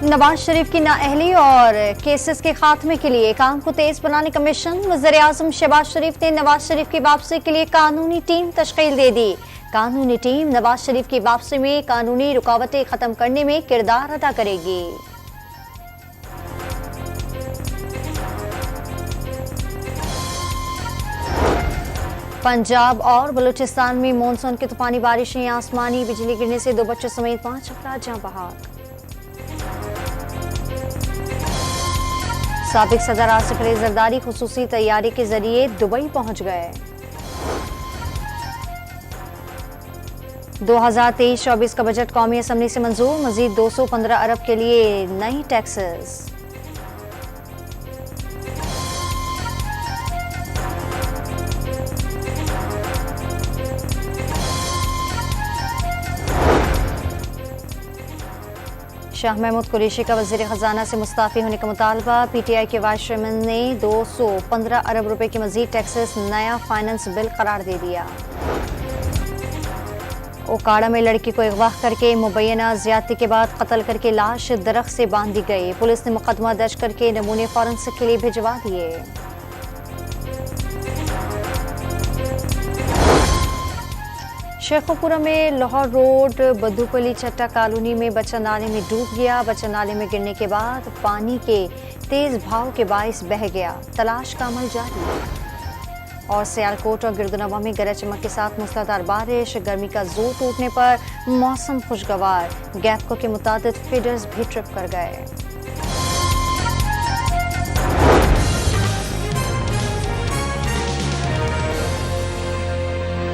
नवाज शरीफ की नाअहली और केसेस के खात्मे के लिए काम को तेज बनाने का मिशन। वज़ीर-ए-आज़म शहबाज शरीफ ने नवाज शरीफ की वापसी के लिए कानूनी टीम तश्कील दे दी। कानूनी टीम नवाज शरीफ की वापसी में कानूनी रुकावटें खत्म करने में किरदार अदा करेगी। पंजाब और बलूचिस्तान में मानसून की तूफानी बारिशें, आसमानी बिजली गिरने से 2 बच्चों समेत 5 अफराद जाँ बहक। साबिक सदर आसिफ अली जरदारी खुसूसी तैयारी के जरिए दुबई पहुंच गए। 2023-24 का बजट कौमी असम्बली से मंजूर। मजीद 215 अरब के लिए नई टैक्सेस। शाह महमूद कुरैशी का वज़ीर खजाना से मुस्ताफी होने का मुतालबा। पीटीआई के वाइस चेयरमैन ने 215 अरब रुपए के मजीद टैक्सेस नया फाइनेंस बिल करार दे दिया। ओकाड़ा में लड़की को अगवा करके मुबैना ज्यादती के बाद कत्ल करके लाश दरख्त से बांध दी गई। पुलिस ने मुकदमा दर्ज करके नमूने फॉरेंसिक के लिए भिजवा दिए। शेखोपुरा में लाहौर रोड बद्दूपली चट्टा कॉलोनी में बच्चा नाले में डूब गया। बच्चा नाले में गिरने के बाद पानी के तेज बहाव के बायस बह गया। तलाश का अमल जारी। और सियालकोट और गिरदुनवा में गरज चमक के साथ मूसलाधार बारिश। गर्मी का जोर टूटने पर मौसम खुशगवार। गैपको के मुताबिक फीडर्स भी ट्रिप कर गए।